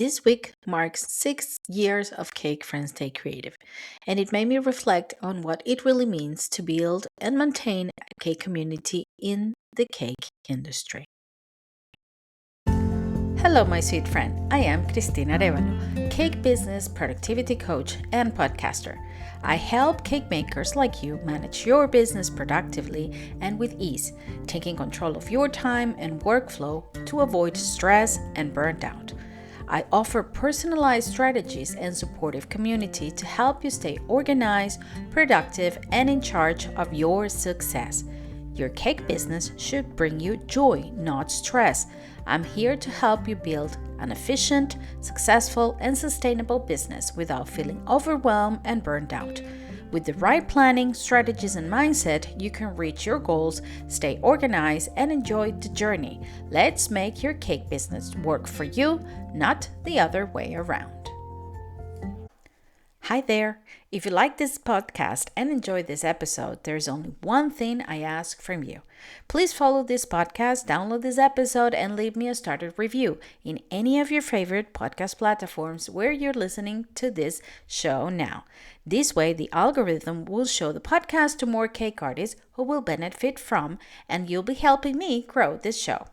This week marks 6 years of Cake Friends Stay Creative, and it made me reflect on what it really means to build and maintain a cake community in the cake industry. Hello, my sweet friend. I am Cristina Arevalo, cake business productivity coach and podcaster. I help cake makers like you manage your business productively and with ease, taking control of your time and workflow to avoid stress and burnt out. I offer personalized strategies and supportive community to help you stay organized, productive, and in charge of your success. Your cake business should bring you joy, not stress. I'm here to help you build an efficient, successful, and sustainable business without feeling overwhelmed and burned out. With the right planning, strategies, and mindset, you can reach your goals, stay organized, and enjoy the journey. Let's make your cake business work for you, not the other way around. Hi there. If you like this podcast and enjoy this episode, there's only one thing I ask from you. Please follow this podcast, download this episode, and leave me a started review in any of your favorite podcast platforms where you're listening to this show now. This way, the algorithm will show the podcast to more cake artists who will benefit from, and you'll be helping me grow this show.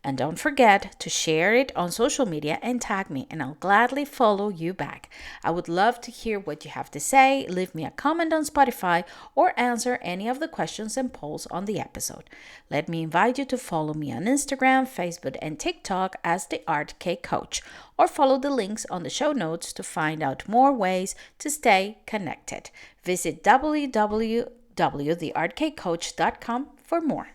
And don't forget to share it on social media and tag me, and I'll gladly follow you back. I would love to hear what you have to say. Leave me a comment on Spotify or answer any of the questions and polls on the episode. Let me invite you to follow me on Instagram, Facebook, and TikTok as the Art Cake Coach, or follow the links on the show notes to find out more ways to stay connected. Visit www.theartcakecoach.com for more.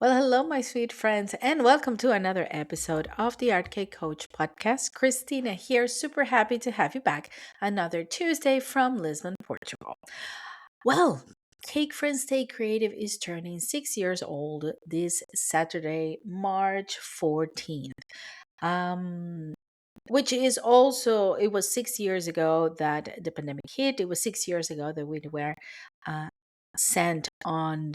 Well, hello, my sweet friends, and welcome to another episode of the Art Cake Coach podcast. Christina here, super happy to have you back another Tuesday from Lisbon, Portugal. Well, Cake Friends Stay Creative is turning 6 years old this Saturday, March 14th. Which is also, it was 6 years ago that the pandemic hit. It was 6 years ago that we were uh, sent on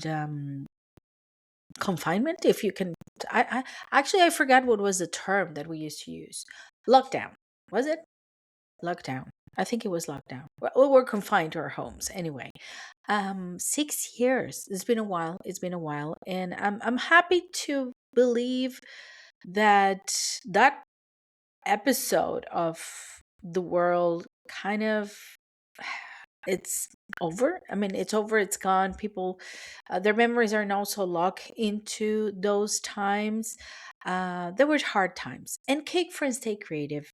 confinement, if you can. I actually, I forgot what was the term that we used to use. Lockdown, was it? Lockdown, I think it was lockdown. Well, we're confined to our homes anyway. 6 years, it's been a while, and I'm happy to believe that that episode of the world kind of, it's over. I mean, it's over, it's gone. People, their memories are now so locked into those times. There were hard times, and Cake Friends Stay Creative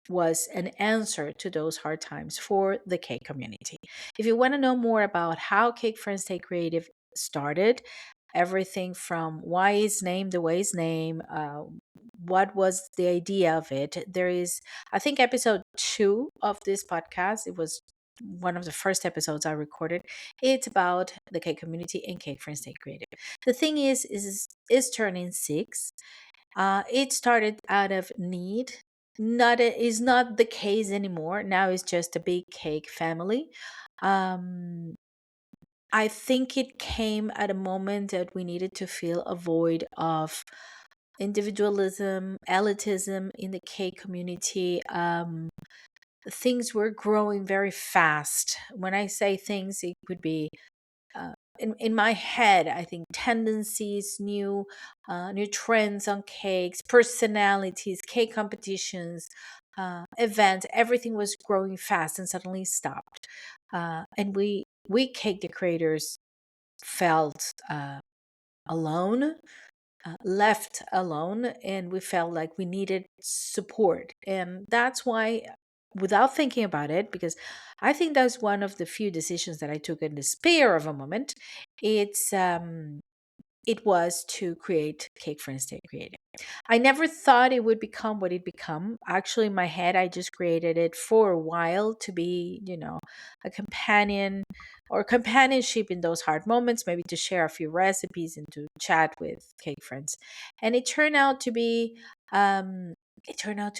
was an answer to those hard times for the cake community. If you want to know more about how Cake Friends Stay Creative started, everything from why it's named the way it's named, what was the idea of it, there is, I think, episode 2 of this podcast. It was one of the first episodes I recorded. It's about the cake community and Cake Friends Stay Creative. The thing is turning 6. It started out of need. Not is not the case anymore. Now it's just a big cake family. Um, I think it came at a moment that we needed to fill a void of individualism, elitism in the cake community. Things were growing very fast. When I say things, it could be, in my head, I think tendencies, new trends on cakes, personalities, cake competitions, events. Everything was growing fast and suddenly stopped. And we cake decorators felt alone, left alone, and we felt like we needed support. And that's why, without thinking about it, because I think that's one of the few decisions that I took in the spare of a moment, it's it was to create Cake Friends Stay Creative. I never thought it would become what it become. Actually, in my head, I just created it for a while to be, a companion or companionship in those hard moments, maybe to share a few recipes and to chat with cake friends. And um, it turned out to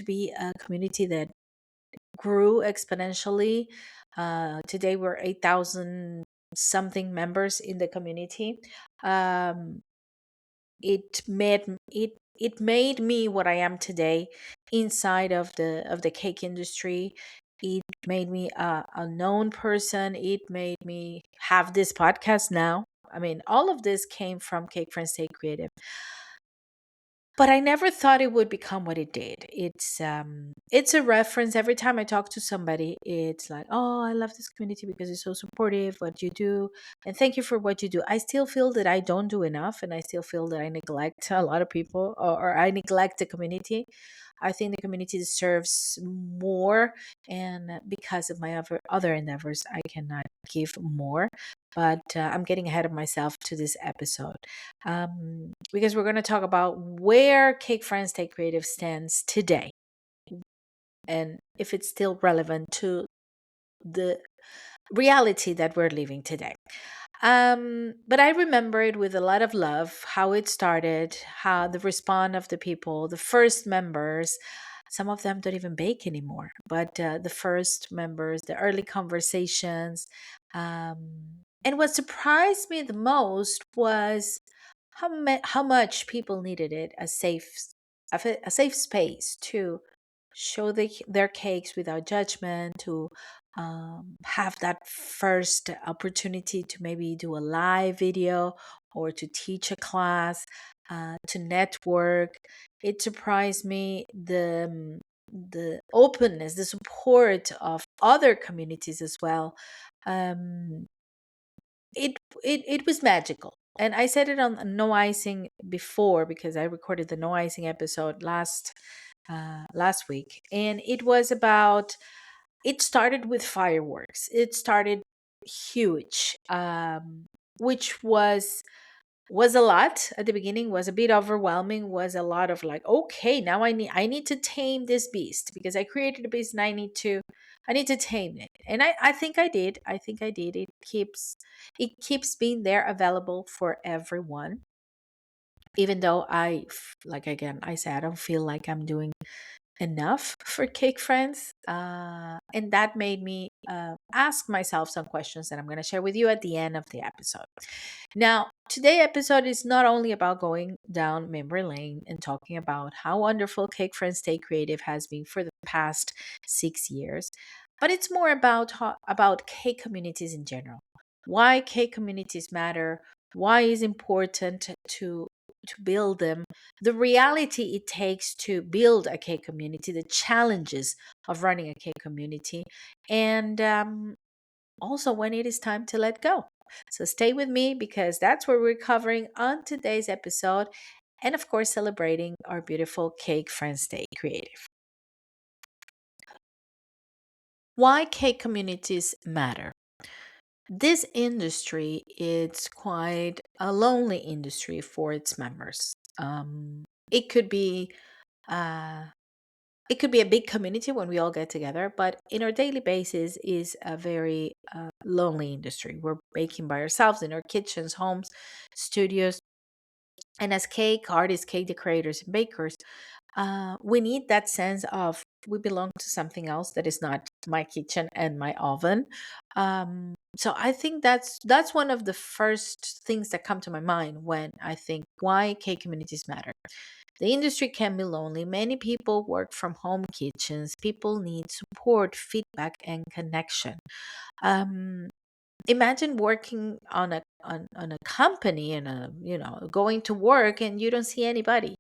be a community that grew exponentially. Today, we're 8,000 something members in the community. Um, it made it it made me what I am today inside of the cake industry. It made me a known person. It made me have this podcast now. I mean, all of this came from Cake Friends Stay Creative, but I never thought it would become what it did. It's a reference every time I talk to somebody. It's like, oh, I love this community because it's so supportive. What you do, and thank you for what you do. I still feel that I don't do enough, and I still feel that I neglect a lot of people, or I neglect the community. I think the community deserves more, and because of my other endeavors, I cannot give more. But I'm getting ahead of myself to this episode, because we're going to talk about where Cake Friends Stay Creative stands today, and if it's still relevant to the reality that we're living today. But I remember it with a lot of love, how it started, how the response of the people, the first members. Some of them don't even bake anymore, but the first members, the early conversations. And what surprised me the most was how much people needed it, a safe space to show their cakes without judgment, to have that first opportunity to maybe do a live video or to teach a class, to network. It surprised me the openness, the support of other communities as well. Um, it was magical. And I said it on No Icing before, because I recorded the No Icing episode last week, and it was about, it started with fireworks. It started huge, which was a lot at the beginning, was a bit overwhelming, was a lot of like, okay, now I need to tame this beast, because I created a beast and I need to tame it. And I think I did. It keeps being there, available for everyone, even though like, again, I say I don't feel like I'm doing enough for Cake Friends. And that made me ask myself some questions that I'm going to share with you at the end of the episode. Now, today's episode is not only about going down memory lane and talking about how wonderful Cake Friends Stay Creative has been for the past 6 years, but it's more about cake communities in general. Why cake communities matter, why it's important to build them, the reality it takes to build a cake community, the challenges of running a cake community, and also when it is time to let go. So stay with me, because that's what we're covering on today's episode, and of course, celebrating our beautiful Cake Friends Stay Creative. Why cake communities matter. This industry is quite a lonely industry for its members. It could be uh, it could be a big community when we all get together, but in our daily basis is a very lonely industry. We're baking by ourselves in our kitchens, homes, studios, and as cake artists, cake decorators, and bakers, we need that sense of we belong to something else that is not my kitchen and my oven. So I think that's one of the first things that come to my mind when I think why cake communities matter. The industry can be lonely. Many people work from home kitchens. People need support, feedback, and connection. Um, Imagine working on a company, and going to work, and you don't see anybody.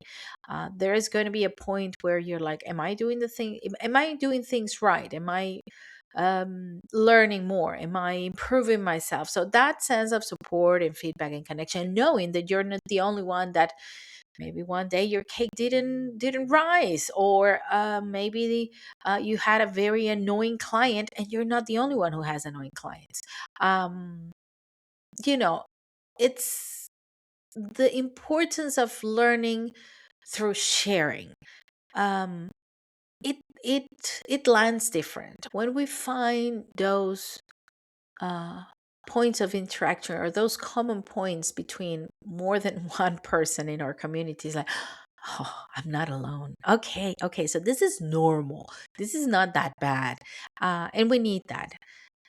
There is going to be a point where you're like, am I doing the thing, am I doing things right, am I learning more, am I improving myself? So that sense of support and feedback and connection, knowing that you're not the only one, that maybe one day your cake didn't rise, or maybe you had a very annoying client, and you're not the only one who has annoying clients. um you know it's the importance of learning through sharing. um it it it lands different when we find those uh points of interaction, or those common points between more than one person in our communities, like, oh, I'm not alone. Okay, so this is normal, this is not that bad. And we need that.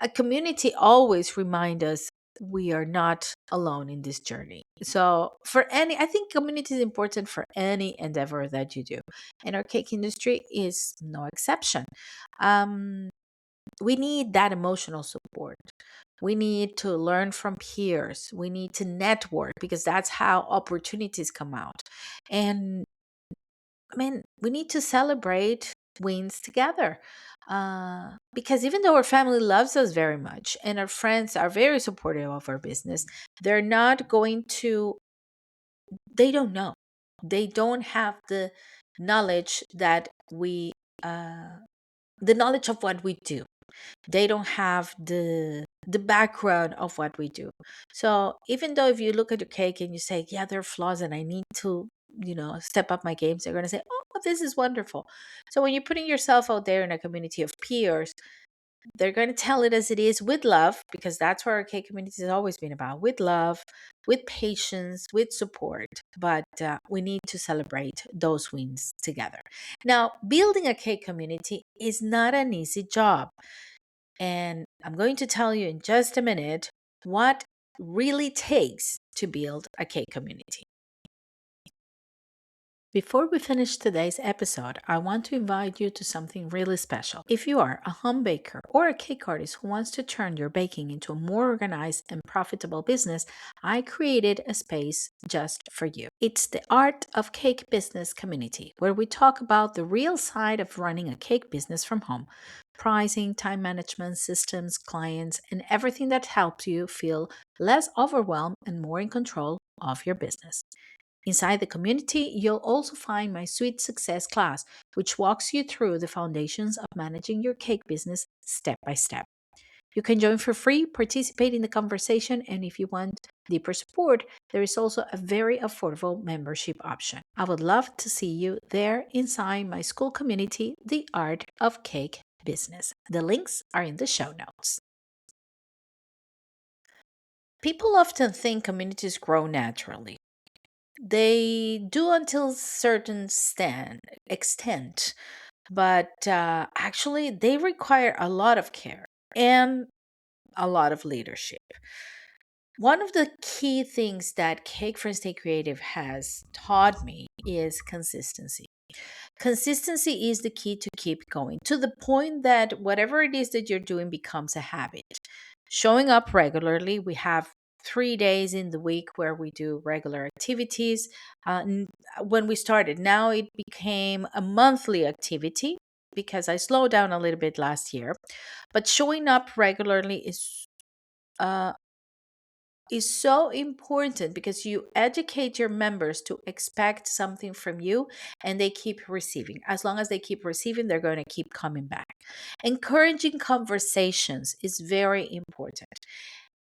A community always remind us we are not alone in this journey. So, I think community is important for any endeavor that you do. And our cake industry is no exception. Um, we need that emotional support. We need to learn from peers. We need to network because that's how opportunities come out. And I mean, we need to celebrate wins together. Because even though our family loves us very much and our friends are very supportive of our business, they're not going to, they don't know. They don't have knowledge that we, uh, the knowledge of what we do. They don't have the background of what we do. So even though if you look at your cake and you say, yeah, there are flaws and I need to, step up my games, they're going to say, oh, this is wonderful. So when you're putting yourself out there in a community of peers, they're going to tell it as it is with love, because that's what our cake community has always been about, with love, with patience, with support. But we need to celebrate those wins together. Now, building a cake community is not an easy job. And I'm going to tell you in just a minute what really takes to build a cake community. Before we finish today's episode, I want to invite you to something really special. If you are a home baker or a cake artist who wants to turn your baking into a more organized and profitable business, I created a space just for you. It's the Art of Cake Business Community, where we talk about the real side of running a cake business from home: pricing, time management, systems, clients, and everything that helps you feel less overwhelmed and more in control of your business. Inside the community, you'll also find my Sweet Success class, which walks you through the foundations of managing your cake business step by step. You can join for free, participate in the conversation, and if you want deeper support, there is also a very affordable membership option. I would love to see you there inside my school community, The Art of Cake Business. The links are in the show notes. People often think communities grow naturally. They do until certain extent, but actually they require a lot of care and a lot of leadership. One of the key things that Cake Friends Stay Creative has taught me is consistency. Consistency is the key to keep going, to the point that whatever it is that you're doing becomes a habit. Showing up regularly, we have 3 days in the week where we do regular activities. When we started, now it became a monthly activity because I slowed down a little bit last year. But showing up regularly uh, is so important because you educate your members to expect something from you and they keep receiving. As long as they keep receiving, they're going to keep coming back. Encouraging conversations is very important.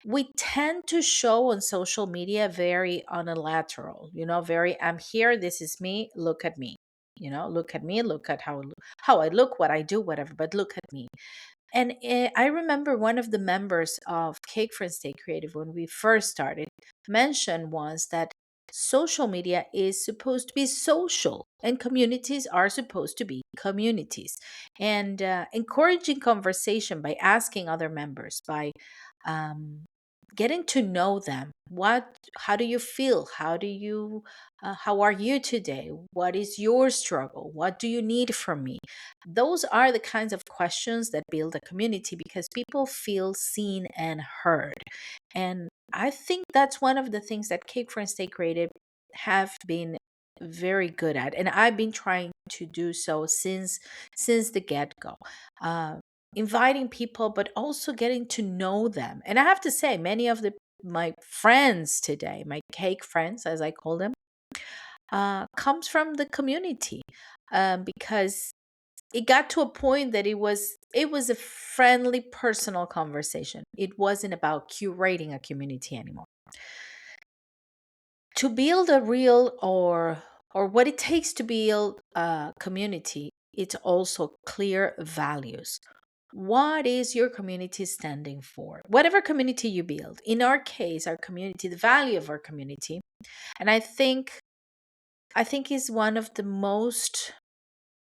We tend to show on social media very unilateral, very, I'm here, this is me, look at me. Look at me, look at how I look, what I do, whatever, but look at me. And I remember one of the members of Cake Friends Stay Creative when we first started mentioned once that social media is supposed to be social and communities are supposed to be communities. And encouraging conversation by asking other members, by um, getting to know them. How do you feel? How are you today? What is your struggle? What do you need from me? Those are the kinds of questions that build a community because people feel seen and heard. And I think that's one of the things that Cake Friends Stay Creative have been very good at, and I've been trying to do so since the get-go. Inviting people, but also getting to know them. And I have to say, many of my friends today, my cake friends, as I call them, comes from the community, because it got to a point that it was a friendly, personal conversation. It wasn't about curating a community anymore. To build a real or what it takes to build a community, it's also clear values. What is your community standing for? Whatever community you build. In our case, our community, the value of our community, and I think is one of the most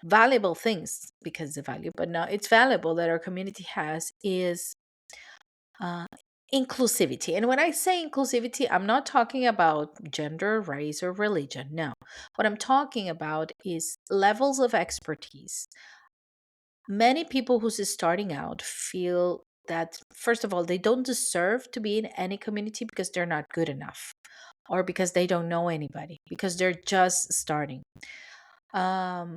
valuable things, because the value, but no, it's valuable that our community has is inclusivity. And when I say inclusivity, I'm not talking about gender, race, or religion. No. What I'm talking about is levels of expertise. Many people who's starting out feel that, first of all, they don't deserve to be in any community because they're not good enough, or because they don't know anybody, because they're just starting. Um,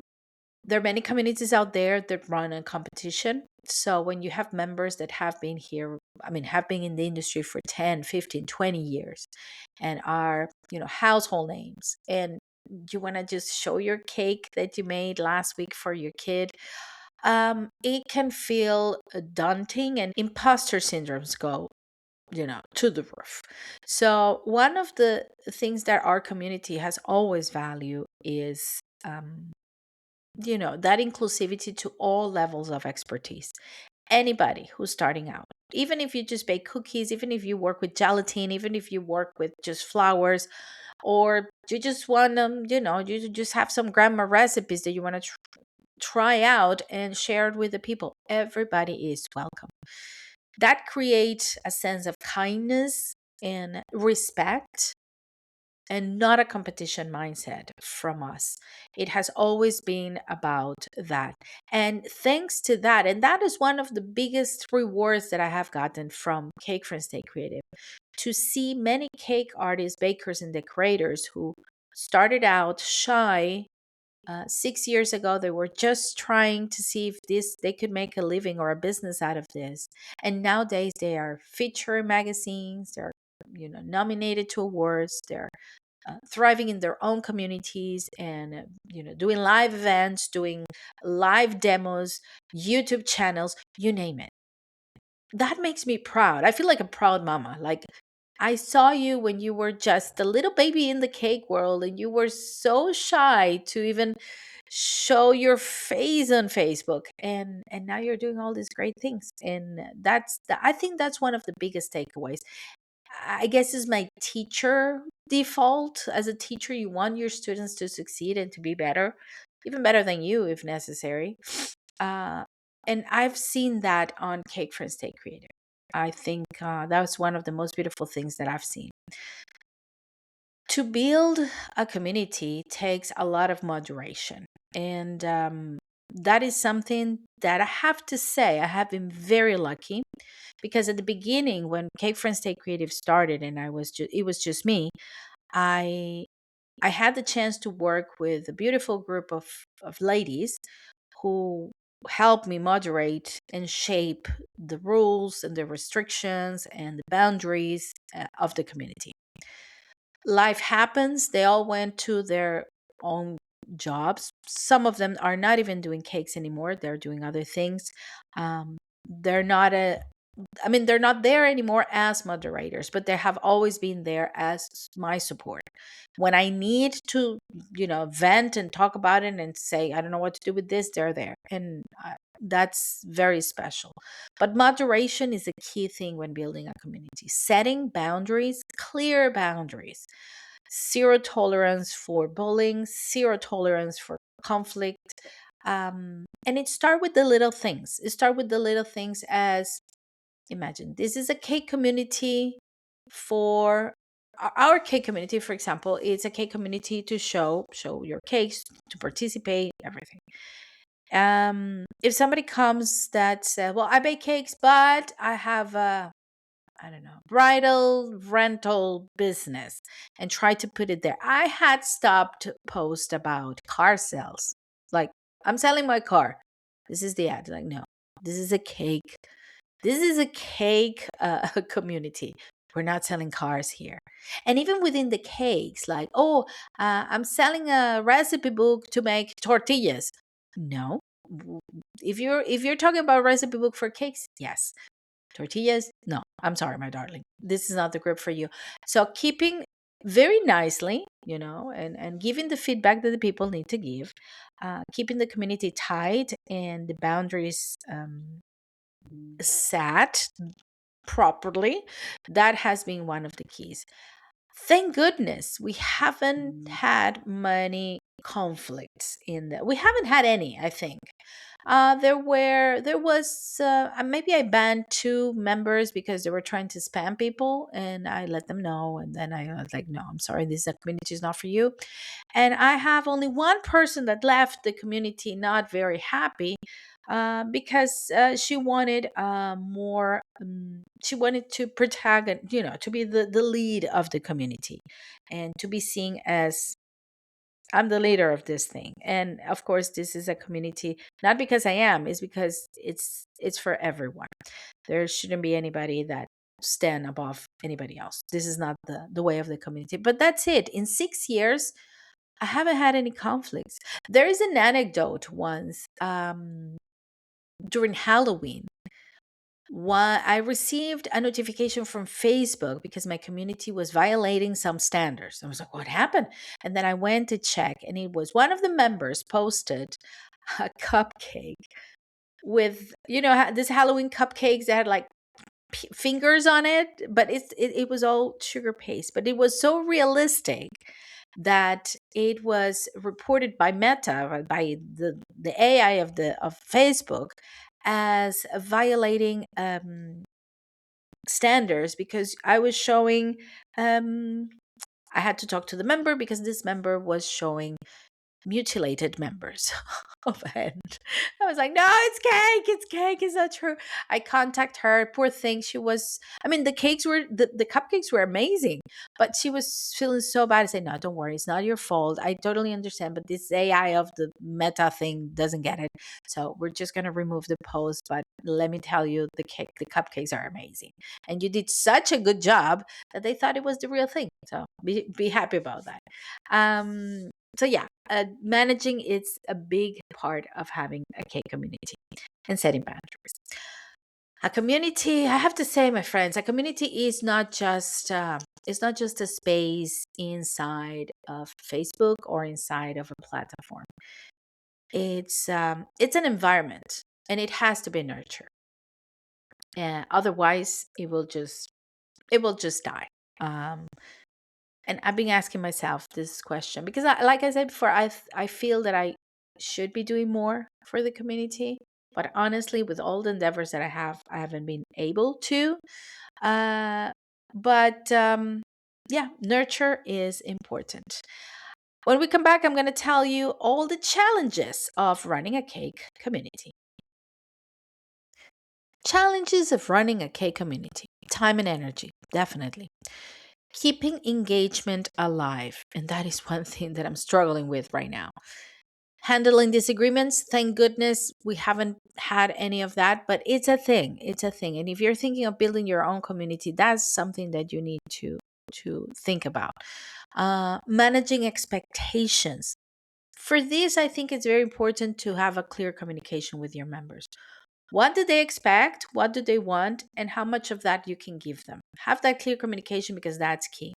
there are many communities out there that run a competition. So when you have members that have been here, I mean, have been in the industry for 10, 15, 20 years and are, household names, and you want to just show your cake that you made last week for your kid, it can feel daunting, and imposter syndromes go, to the roof. So one of the things that our community has always valued is, that inclusivity to all levels of expertise. Anybody who's starting out, even if you just bake cookies, even if you work with gelatin, even if you work with just flowers, or you just want you just have some grandma recipes that you want to try out and share it with the people. Everybody is welcome. That creates a sense of kindness and respect, and not a competition mindset from us. It has always been about that. And thanks to that, and that is one of the biggest rewards that I have gotten from Cake Friends Stay Creative, to see many cake artists, bakers, and decorators who started out shy. 6 years ago, they were just trying to see if they could make a living or a business out of this, and nowadays they are featured in magazines. They're nominated to awards. They're thriving in their own communities, and doing live events, doing live demos, YouTube channels, you name it. That makes me proud. I feel like a proud mama. Like, I saw you when you were just a little baby in the cake world, and you were so shy to even show your face on Facebook, and now you're doing all these great things. And I think that's one of the biggest takeaways. I guess is my teacher default. As a teacher, you want your students to succeed and to be better, even better than you if necessary. Uh, and I've seen that on Cake Friends Stay Creative. I think that was one of the most beautiful things that I've seen. To build a community takes a lot of moderation. And that is something that I have to say, I have been very lucky, because at the beginning, when Cake Friends Stay Creative started, and it was just me, I I had the chance to work with a beautiful group of ladies who helped me moderate and shape the rules and the restrictions and the boundaries of the community. Life happens. They all went to their own jobs. Some of them are not even doing cakes anymore. They're doing other things. They're not a I mean, they're not there anymore as moderators, but they have always been there as my support. When I need to, vent and talk about it and say, I don't know what to do with this, they're there. And that's very special. But moderation is a key thing when building a community. Setting boundaries, clear boundaries, zero tolerance for bullying, zero tolerance for conflict. And it start with the little things. It start with the little things, as imagine this is a cake community. For our cake community, for example, it's a cake community to show your cakes, to participate, everything. If somebody comes that says, well, I bake cakes, but I have a, I don't know, bridal rental business, and try to put it there, I had stopped post about car sales. Like, I'm selling my car, this is the ad. Like, no, this is a cake, community. We're not selling cars here. And even within the cakes, like, oh, I'm selling a recipe book to make tortillas. No. If you're talking about a recipe book for cakes, yes. Tortillas, no. I'm sorry, my darling. This is not the group for you. So keeping very nicely, and giving the feedback that the people need to give, keeping the community tight and the boundaries set properly, that has been one of the keys. Thank goodness we haven't had many conflicts in that. We haven't had any, I think. Maybe I banned two members because they were trying to spam people, and I let them know. And then I was like, no, I'm sorry, this community is not for you. And I have only one person that left the community not very happy, because she wanted more. She wanted to protect, to be the lead of the community, and to be seen as I'm the leader of this thing. And of course, this is a community, not because I am, it's because it's for everyone. There shouldn't be anybody that stand above anybody else. This is not the way of the community. But that's it. In 6 years, I haven't had any conflicts. There is an anecdote once, during Halloween. I received a notification from Facebook because my community was violating some standards. I was like, what happened? And then I went to check, and it was one of the members posted a cupcake with, this Halloween cupcakes that had like fingers on it, but it was all sugar paste. But it was so realistic that it was reported by Meta, by the AI of Facebook, as violating standards, because I was showing, I had to talk to the member because this member was showing mutilated members of hand. I was like, no, it's cake, it's not true. I contact her, poor thing. The cupcakes were amazing, but she was feeling so bad. I said, no, don't worry, it's not your fault. I totally understand, but this AI of the Meta thing doesn't get it. So we're just gonna remove the post. But let me tell you, the cupcakes are amazing. And you did such a good job that they thought it was the real thing. So be happy about that. So yeah, managing is a big part of having a K community and setting boundaries. A community, I have to say, my friends, a community is not just it's not just a space inside of Facebook or inside of a platform. It's an environment, and it has to be nurtured. Otherwise, it will just die. Um, and I've been asking myself this question because, like I said before, I feel that I should be doing more for the community, but honestly, with all the endeavors that I haven't been able to. Uh, but yeah, nurture is important. When we come back, I'm going to tell you all the challenges of running a cake community. Challenges of running a cake community: time and energy, definitely. Keeping engagement alive. And that is one thing that I'm struggling with right now. Handling disagreements, thank goodness we haven't had any of that, but it's a thing. It's a thing. And if you're thinking of building your own community, that's something that you need to think about. Managing expectations. For this, I think it's very important to have a clear communication with your members. What do they expect? What do they want? And how much of that you can give them? Have that clear communication, because that's key.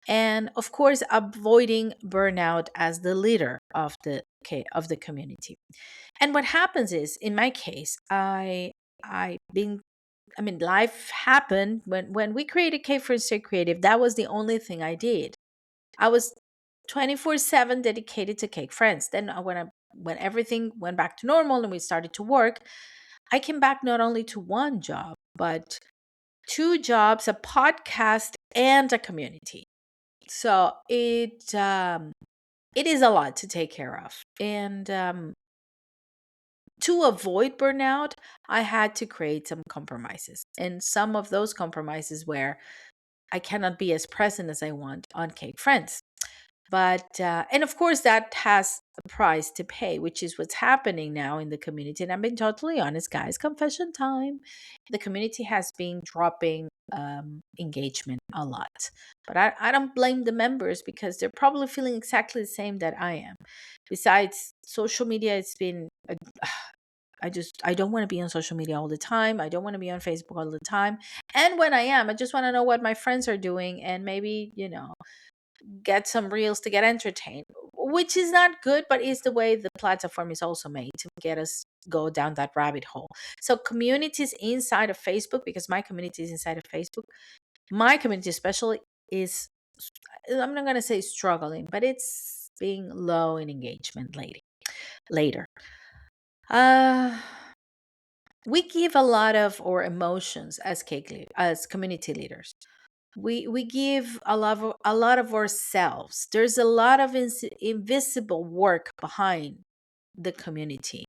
And of course, avoiding burnout as the leader of the community. And what happens is, in my case, I been I mean, life happened when we created K for Stay Creative. That was the only thing I did. I was 24/7 dedicated to Cake Friends. Then when everything went back to normal and we started to work, I came back not only to one job, but two jobs, a podcast, and a community. So it is a lot to take care of. And to avoid burnout, I had to create some compromises. And some of those compromises where I cannot be as present as I want on Cake Friends. But and of course that has a price to pay, which is what's happening now in the community. And I'm being totally honest, guys, confession time. The community has been dropping engagement a lot, but I don't blame the members, because they're probably feeling exactly the same that I am. Besides, social media, it's been I don't want to be on social media all the time. I don't want to be on Facebook all the time. And when I am, I just want to know what my friends are doing, and maybe, get some reels to get entertained, which is not good, but is the way the platform is also made to get us go down that rabbit hole. So communities inside of Facebook, because my community is inside of Facebook, my community especially is, I'm not going to say struggling, but it's being low in engagement later. Uh, we give a lot of our emotions as as community leaders. We give a lot of ourselves. There's a lot of invisible work behind the community,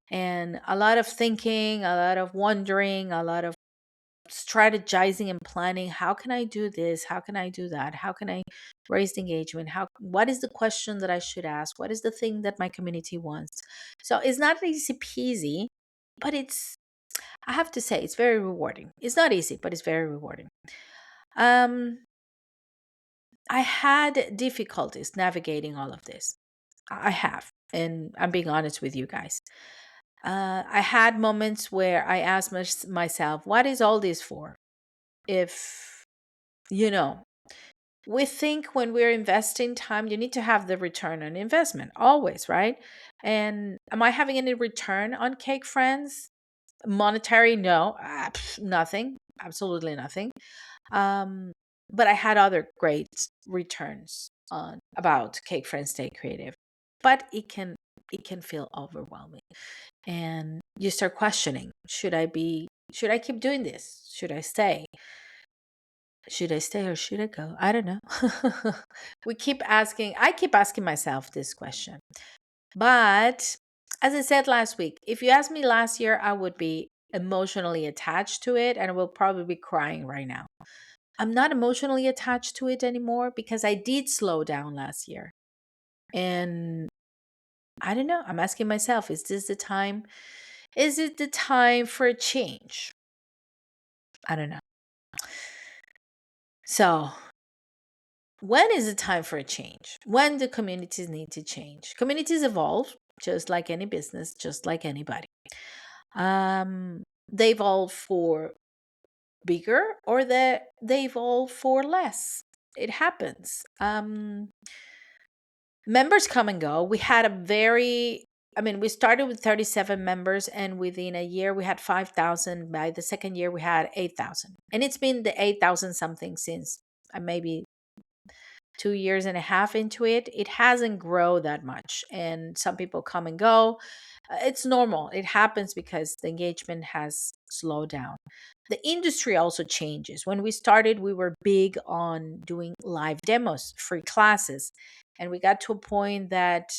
and a lot of thinking, a lot of wondering, a lot of strategizing and planning. How can I do this? How can I do that? How can I raise the engagement? What is the question that I should ask? What is the thing that my community wants? So it's not easy peasy, but it's, I have to say, it's very rewarding. It's not easy, but it's very rewarding. um I had difficulties navigating all of this. I have, and I'm being honest with you guys. I had moments where I asked myself, what is all this for? If, you know, we think when we're investing time, you need to have the return on investment always, right? And am I having any return on Cake Friends? Monetary? No, nothing, absolutely nothing. Um, but I had other great returns on about Cake Friends Stay Creative. But it can feel overwhelming. And you start questioning, should I keep doing this? Should I stay? Should I stay or should I go? I don't know. I keep asking myself this question. But as I said last week, if you asked me last year, I would be emotionally attached to it and I will probably be crying right now. I'm not emotionally attached to it anymore because I did slow down last year. And I don't know. I'm asking myself, is this the time? Is it the time for a change? I don't know. So, when is the time for a change? When do communities need to change? Communities evolve just like any business, just like anybody. They evolve for bigger or they evolve for less. It happens. Members come and go. We had a very, I mean, we started with 37 members, and within a year, we had 5,000. By the second year, we had 8,000. And it's been the 8,000 something since maybe 2 years and a half into it. It hasn't grown that much. And some people come and go. It's normal. It happens because the engagement has slowed down. The industry also changes. When we started, we were big on doing live demos, free classes. And we got to a point that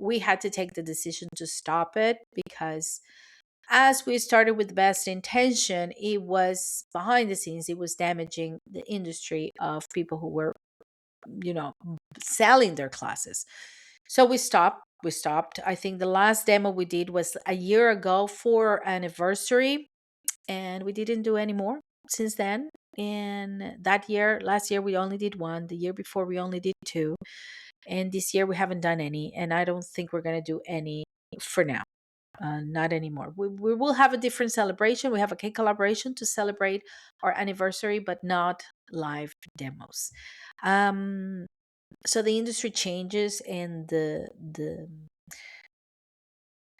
we had to take the decision to stop it because as we started with the best intention, it was behind the scenes, it was damaging the industry of people who were, you know, selling their classes. So we stopped. I think the last demo we did was a year ago for our anniversary, and we didn't do any more since then. And last year we only did one. The year before we only did two, and this year we haven't done any. And I don't think we're going to do any for now. Not anymore. We will have a different celebration. We have a cake collaboration to celebrate our anniversary, but not live demos. Um, so the industry changes, and the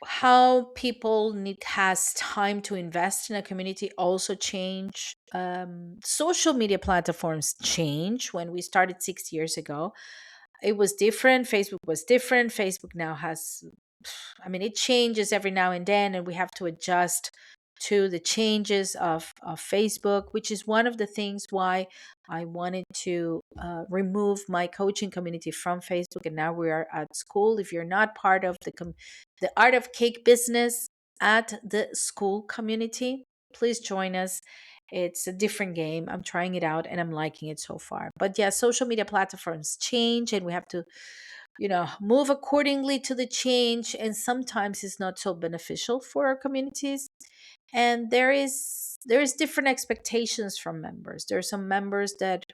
how people need has time to invest in a community also change. Social media platforms change. When we started 6 years ago, it was different. Facebook was different. Facebook now has, I mean, it changes every now and then, and we have to adjust to the changes of Facebook, which is one of the things why I wanted to remove my coaching community from Facebook. And now we are at school. If you're not part of the Art of Cake business at the school community, please join us. It's a different game. I'm trying it out and I'm liking it so far. But yeah, social media platforms change and we have to, move accordingly to the change. And sometimes it's not so beneficial for our communities. And there is different expectations from members. There are some members that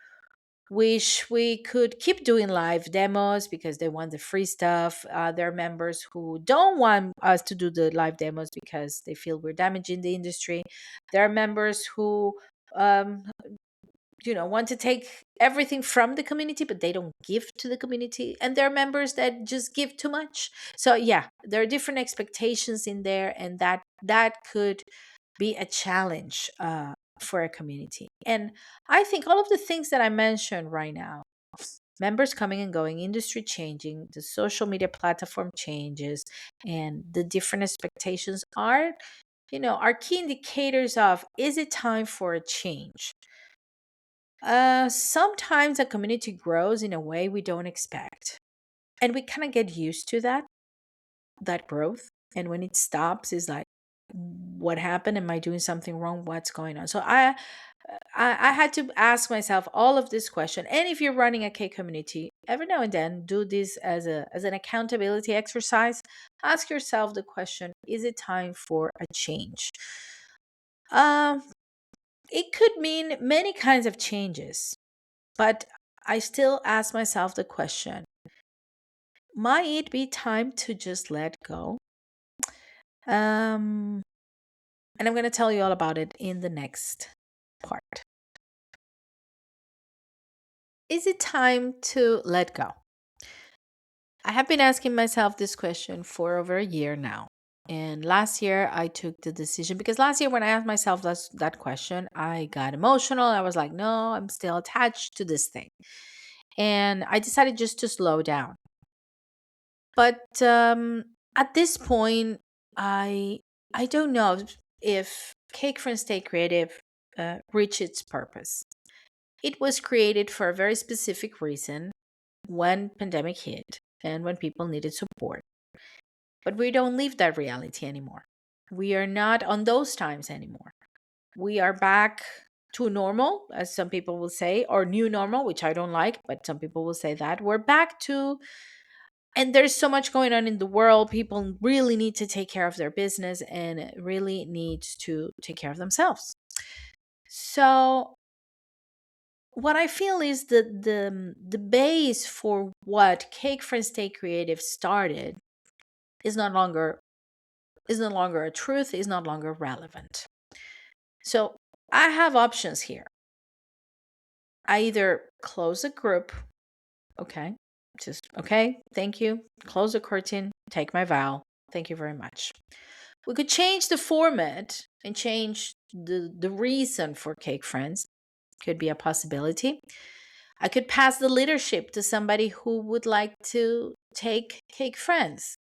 wish we could keep doing live demos because they want the free stuff. There are members who don't want us to do the live demos because they feel we're damaging the industry. There are members who um, want to take everything from the community, but they don't give to the community. And there are members that just give too much. So yeah, there are different expectations in there, and that could be a challenge for a community. And I think all of the things that I mentioned right now, members coming and going, industry changing, the social media platform changes, and the different expectations are key indicators of, is it time for a change? Sometimes a community grows in a way we don't expect, and we kind of get used to that growth. And when it stops, is like, what happened? Am I doing something wrong? What's going on? So I had to ask myself all of this question. And if you're running a K community, every now and then do this as an accountability exercise. Ask yourself the question: is it time for a change? Um, it could mean many kinds of changes, but I still ask myself the question: might it be time to just let go? Um, and I'm going to tell you all about it in the next part. Is it time to let go? I have been asking myself this question for over a year now. And last year, I took the decision because last year, when I asked myself that question, I got emotional. I was like, no, I'm still attached to this thing. And I decided just to slow down. But at this point, I I don't know if Cake Friends Stay Creative reached its purpose. It was created for a very specific reason when pandemic hit and when people needed support. But we don't live that reality anymore. We are not on those times anymore. We are back to normal, as some people will say, or new normal, which I don't like, but some people will say that. We're back to, and there's so much going on in the world. People really need to take care of their business and really needs to take care of themselves. So what I feel is that the base for what Cake Friends Stay Creative started is no longer a truth, is no longer relevant. So I have options here. I either close a group, okay, just okay, thank you, close the curtain, take my vow, thank you very much. We could change the format and change the reason for Cake Friends. Could be a possibility. I could pass the leadership to somebody who would like to take Cake Friends.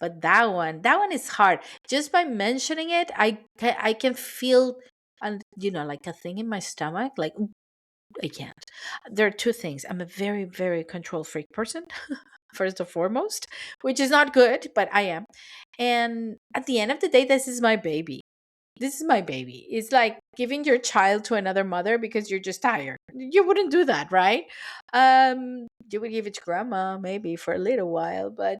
But that one is hard. Just by mentioning it, I can feel, and like a thing in my stomach, like, I can't. There are two things. I'm a very, very control freak person, first and foremost, which is not good, but I am. And at the end of the day, this is my baby. This is my baby. It's like giving your child to another mother because you're just tired. You wouldn't do that, right? You would give it to grandma maybe for a little while, but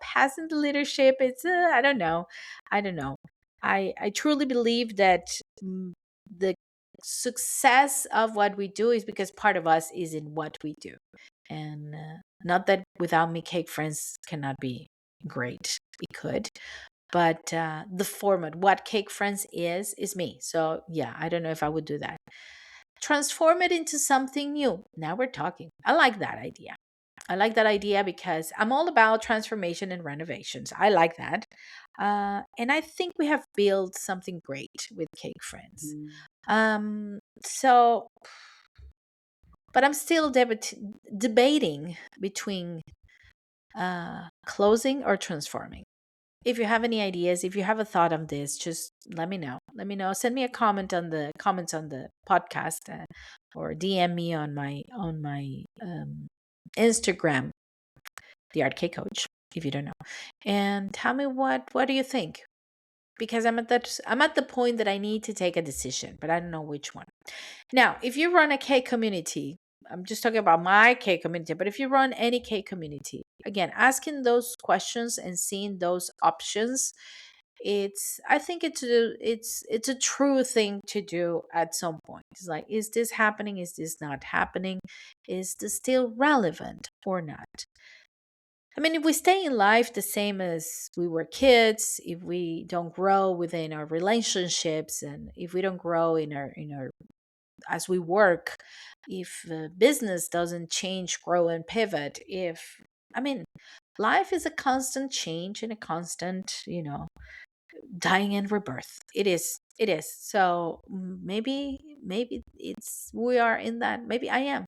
passing the leadership, it's I don't know. I don't know. I truly believe that the success of what we do is because part of us is in what we do, and not that without me, Cake Friends cannot be great. It could, but the format, what Cake Friends is me. So yeah, I don't know if I would do that. Transform it into something new. Now we're talking. I like that idea. I like that idea because I'm all about transformation and renovations. I like that. And I think we have built something great with Cake Friends. So, but I'm still debating between closing or transforming. If you have any ideas, if you have a thought on this, just let me know. Let me know. Send me a comment on the comments on the podcast, or DM me on my Instagram, the Art K Coach, if you don't know, and tell me what do you think? Because I'm at the point that I need to take a decision, but I don't know which one. Now, if you run a K community, I'm just talking about my K community, but if you run any K community, again, asking those questions and seeing those options, I think it's a true thing to do at some point. It's like, is this happening? Is this not happening? Is this still relevant or not? I mean, if we stay in life the same as we were kids, if we don't grow within our relationships, and if we don't grow in our as we work, if business doesn't change, grow, and pivot, if I mean, life is a constant change and a constant, dying and rebirth. It is. So maybe it's we are in that. Maybe I am.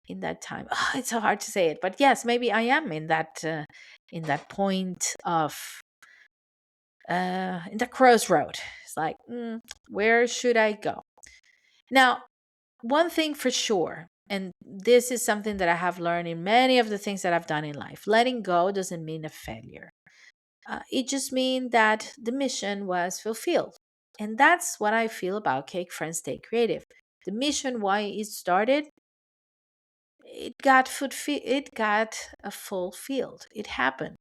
in that time. It's so hard to say it, but yes, maybe I am in that point of in the crossroad. It's like, where should I go now? One thing for sure, and this is something that I have learned in many of the things that I've done in life: letting go doesn't mean a failure. It just means that the mission was fulfilled. And that's what I feel about Cake Friends Stay Creative. The mission, why it started, it got a fulfilled. It happened.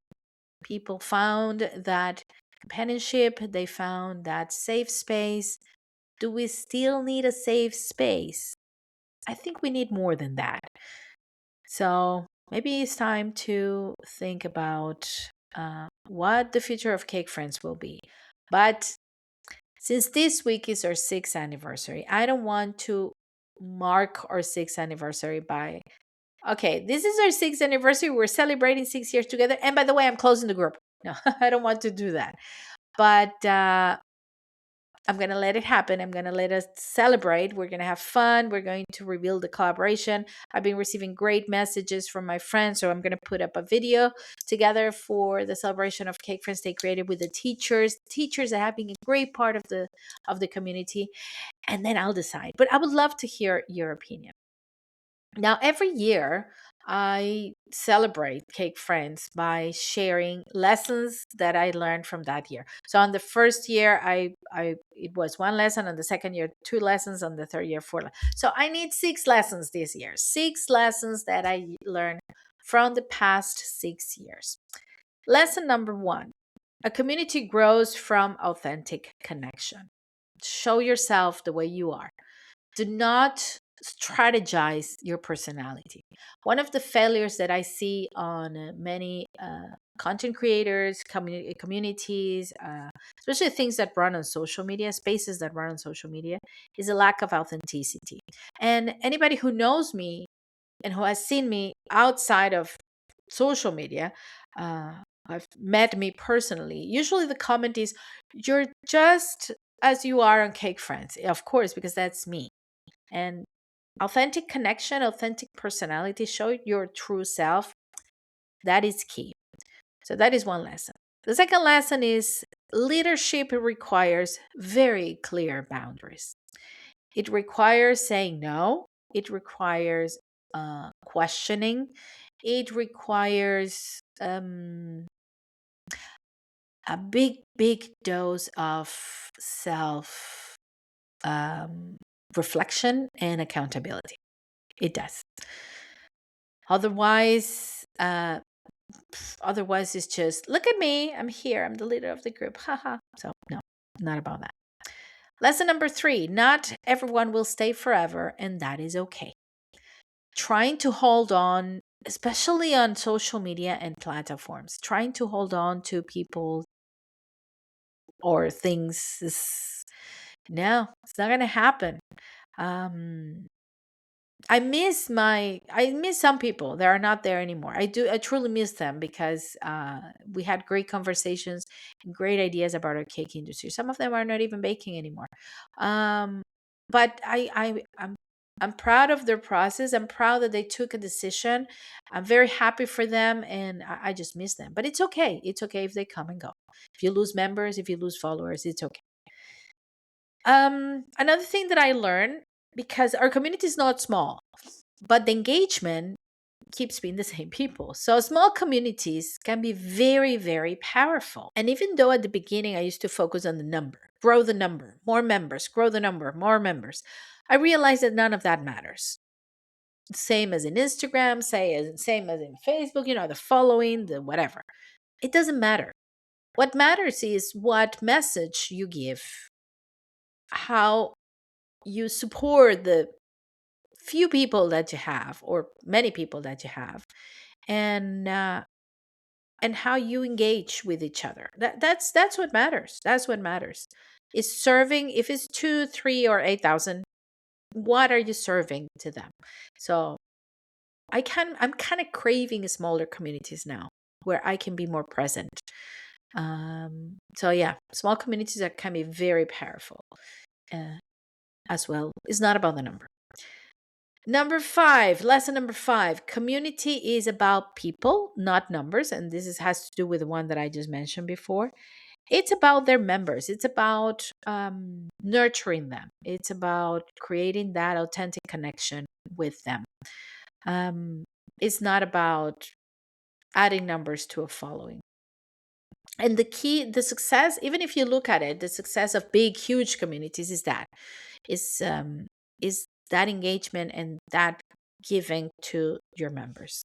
People found that companionship, they found that safe space. Do we still need a safe space? I think we need more than that. So maybe it's time to think about what the future of Cake Friends will be. But since this week is our 6th anniversary, I don't want to mark our 6th anniversary by, okay, this is our 6th anniversary. We're celebrating 6 years together. And by the way, I'm closing the group. No, I don't want to do that. But I'm going to let it happen. I'm going to let us celebrate. We're going to have fun. We're going to reveal the collaboration. I've been receiving great messages from my friends, so I'm going to put up a video together for the celebration of Cake Friends Stay Creative with the teachers that have been a great part of the community, and then I'll decide. But I would love to hear your opinion. Now, every year, I celebrate Cake Friends by sharing lessons that I learned from that year. So, on the first year, it was one lesson. On the second year, two lessons. On the third year, four. So, I need 6 lessons this year. 6 lessons that I learned from the past 6 years. Lesson number 1: a community grows from authentic connection. Show yourself the way you are. Do not strategize your personality. One of the failures that I see on many content creators, communities, especially things that run on social media, spaces that run on social media, is a lack of authenticity. And anybody who knows me and who has seen me outside of social media, I've met me personally. Usually the comment is, "You're just as you are on Cake Friends." Of course, because that's me. And authentic connection, authentic personality, show your true self. That is key. So that is one lesson. The second lesson is leadership requires very clear boundaries. It requires saying no. It requires questioning. It requires a big dose of self reflection and accountability. It does. Otherwise, otherwise it's just, look at me, I'm here, I'm the leader of the group, haha. So no, not about that. Lesson number 3: not everyone will stay forever, and that is okay. Trying to hold on, especially on social media and platforms, trying to hold on to people or things is, no, it's not gonna happen. um I miss some people that are not there anymore. I truly miss them because we had great conversations and great ideas about our cake industry. Some of them are not even baking anymore. Um but I'm proud of their process. I'm proud that they took a decision. I'm very happy for them, and I just miss them. But it's okay. It's okay if they come and go. If you lose members, if you lose followers, it's okay. Another thing that I learned, because our community is not small, but the engagement keeps being the same people. So small communities can be very, very powerful. And even though at the beginning I used to focus on the number, grow the number, more members, grow the number, more members, I realized that none of that matters. Same as in Instagram, same as in Facebook, the following, the whatever. It doesn't matter. What matters is what message you give, how you support the few people that you have or many people that you have, and how you engage with each other. That's what matters. That's what matters. Is serving, if it's 2, 3, or 8,000, what are you serving to them? So I'm kind of craving smaller communities now where I can be more present. So yeah, small communities that can be very powerful as well. It's not about the number. Number five, lesson number five, community is about people, not numbers. And this has to do with the one that I just mentioned before. It's about their members. It's about nurturing them. It's about creating that authentic connection with them. Um, it's not about adding numbers to a following. And the key, the success, even if you look at it, the success of big, huge communities is um, is that engagement and that giving to your members.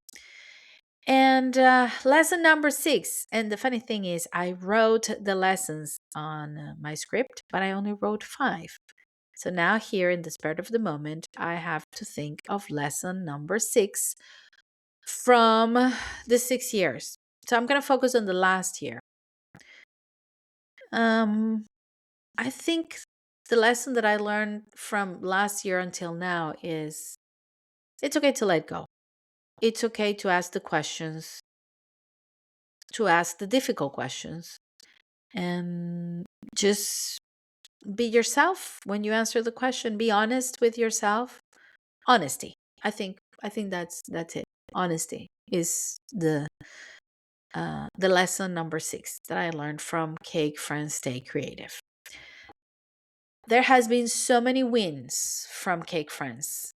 And lesson number six. And the funny thing is, I wrote the lessons on my script, but I only wrote five. So now, here in the spirit of the moment, I have to think of lesson number six from the 6 years. So I'm going to focus on the last year. Um, I think the lesson that I learned from last year until now is it's okay to let go. It's okay to ask the questions, to ask the difficult questions, and just be yourself when you answer the question. Be honest with yourself. Honesty. I think that's it. Honesty is the lesson number six that I learned from Cake Friends Stay Creative. There has been so many wins from Cake Friends.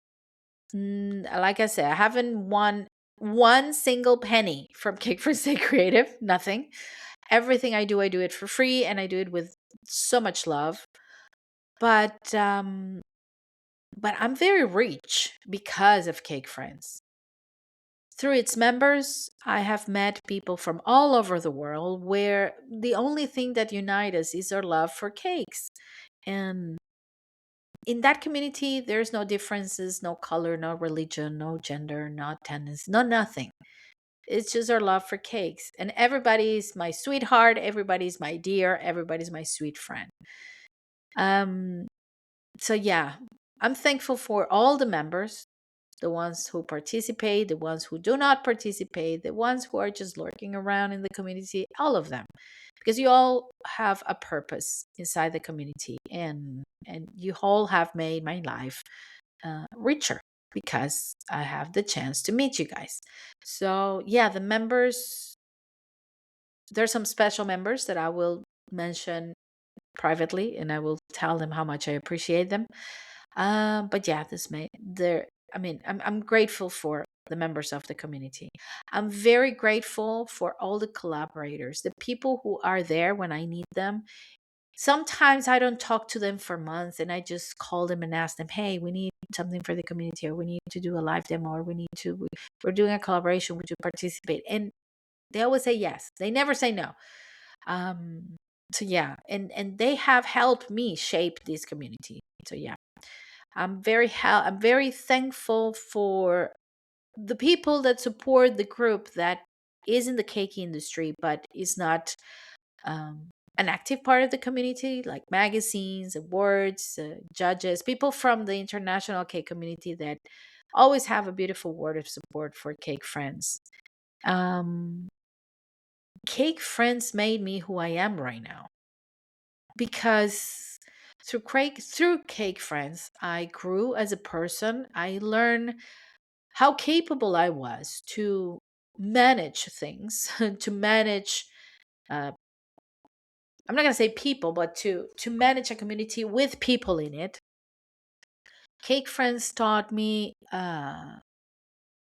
Like I said, I haven't won one single penny from Cake Friends Stay Creative. Nothing. Everything I do it for free, and I do it with so much love. But I'm very rich because of Cake Friends. Through its members, I have met people from all over the world where the only thing that unites us is our love for cakes. And in that community, there's no differences, no color, no religion, no gender, no tendency, no nothing. It's just our love for cakes. And everybody's my sweetheart, everybody's my dear, everybody's my sweet friend. Um, so yeah, I'm thankful for all the members, the ones who participate, the ones who do not participate, the ones who are just lurking around in the community, all of them. Because you all have a purpose inside the community, and you all have made my life richer because I have the chance to meet you guys. So yeah, the members, there's some special members that I will mention privately, and I will tell them how much I appreciate them. But yeah, this may there. I mean, I'm grateful for the members of the community. I'm very grateful for all the collaborators, the people who are there when I need them. Sometimes I don't talk to them for months, and I just call them and ask them, "Hey, we need something for the community, or we need to do a live demo, or we're doing a collaboration. Would you participate?" And they always say yes. They never say no. Um, so yeah, and they have helped me shape this community. So yeah, I'm very thankful for the people that support the group that is in the cake industry but is not an active part of the community, like magazines, awards, judges, people from the international cake community that always have a beautiful word of support for Cake Friends. Um, Cake Friends made me who I am right now because through Cake Friends, I grew as a person. I learned how capable I was to manage things, to manage. Uh, I'm not gonna say people, but to manage a community with people in it. Cake Friends taught me,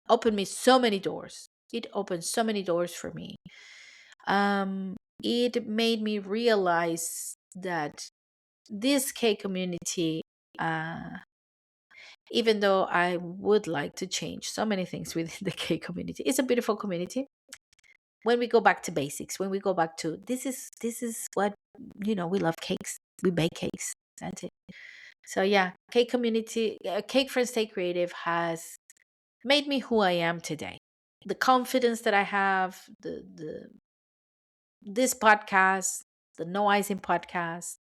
opened me so many doors. It opened so many doors for me. It made me realize that this cake community, uh, even though I would like to change so many things within the cake community, it's a beautiful community. When we go back to basics, when we go back to this is what we love cakes. We bake cakes. That's it. So yeah, cake community, Cake Friends Stay Creative has made me who I am today. The confidence that I have, the this podcast, the No Icing podcast,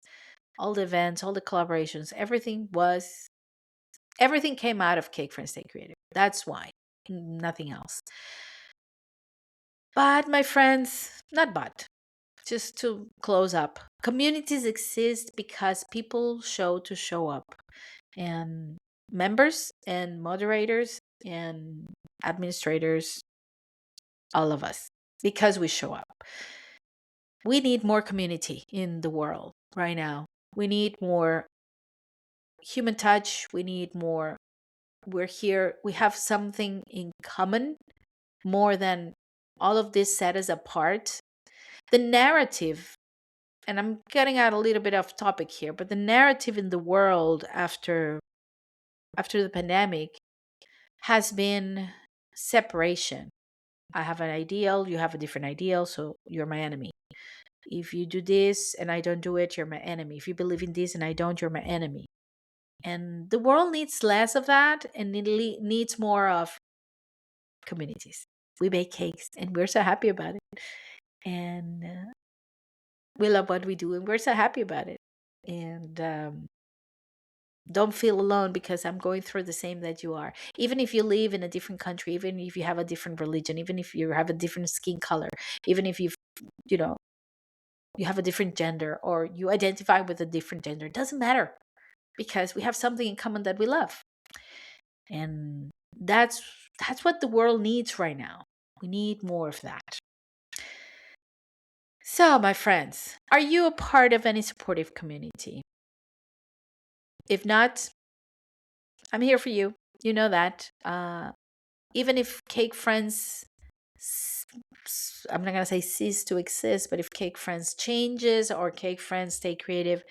all the events, all the collaborations, everything came out of Cake Friends Stay Creative. That's why, nothing else. But my friends, not but, just to close up, communities exist because people show up, and members and moderators and administrators, all of us, because we show up. We need more community in the world right now. We need more human touch. We need more. We're here. We have something in common more than all of this set us apart. The narrative, and I'm getting out a little bit off topic here, but the narrative in the world after the pandemic has been separation. I have an ideal, you have a different ideal, so you're my enemy. If you do this and I don't do it, you're my enemy. If you believe in this and I don't, you're my enemy. And the world needs less of that, and it needs more of communities. We bake cakes and we're so happy about it. And we love what we do and we're so happy about it. And don't feel alone because I'm going through the same that you are. Even if you live in a different country, even if you have a different religion, even if you have a different skin color, even if you know, you have a different gender or you identify with a different gender, it doesn't matter because we have something in common that we love. And that's what the world needs right now. We need more of that. So, my friends, are you a part of any supportive community? If not, I'm here for you. You know that. Even if Cake Friends, I'm not going to say cease to exist, but if Cake Friends changes or Cake Friends Stay Creative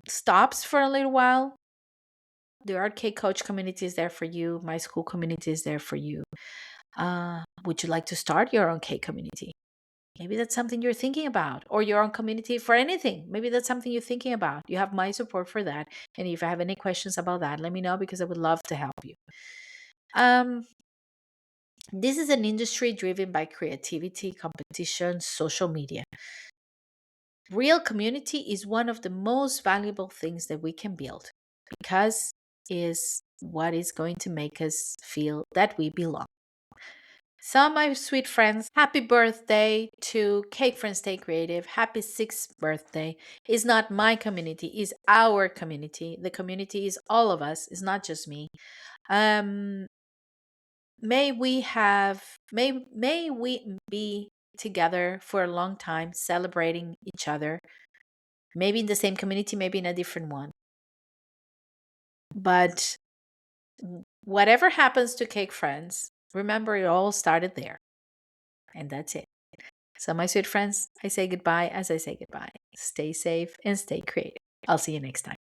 stops for a little while, the Art Cake Coach community is there for you. My school community is there for you. Would you like to start your own cake community? Maybe that's something you're thinking about, or your own community for anything. Maybe that's something you're thinking about. You have my support for that. And if I have any questions about that, let me know because I would love to help you. This is an industry driven by creativity, competition, social media. Real community is one of the most valuable things that we can build because is what is going to make us feel that we belong. So, my sweet friends, happy birthday to Cake Friends Stay Creative. Happy 6th birthday. It's not my community, it's our community. The community is all of us, it's not just me. May we be together for a long time, celebrating each other. Maybe in the same community, maybe in a different one. But whatever happens to Cake Friends, remember it all started there. And that's it. So, my sweet friends, I say goodbye as I say goodbye. Stay safe and stay creative. I'll see you next time.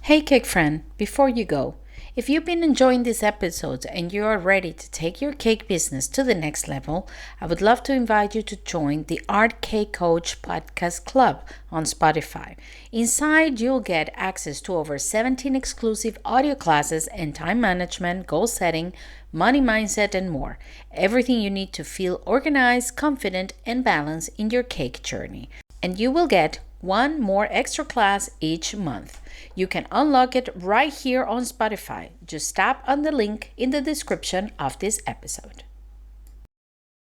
Hey, Cake Friend, before you go, if you've been enjoying this episode and you are ready to take your cake business to the next level, I would love to invite you to join the Art Cake Coach Podcast Club on Spotify. Inside, you'll get access to over 17 exclusive audio classes and time management, goal setting, money mindset, and more. Everything you need to feel organized, confident, and balanced in your cake journey. And you will get one more extra class each month. You can unlock it right here on Spotify. Just tap on the link in the description of this episode.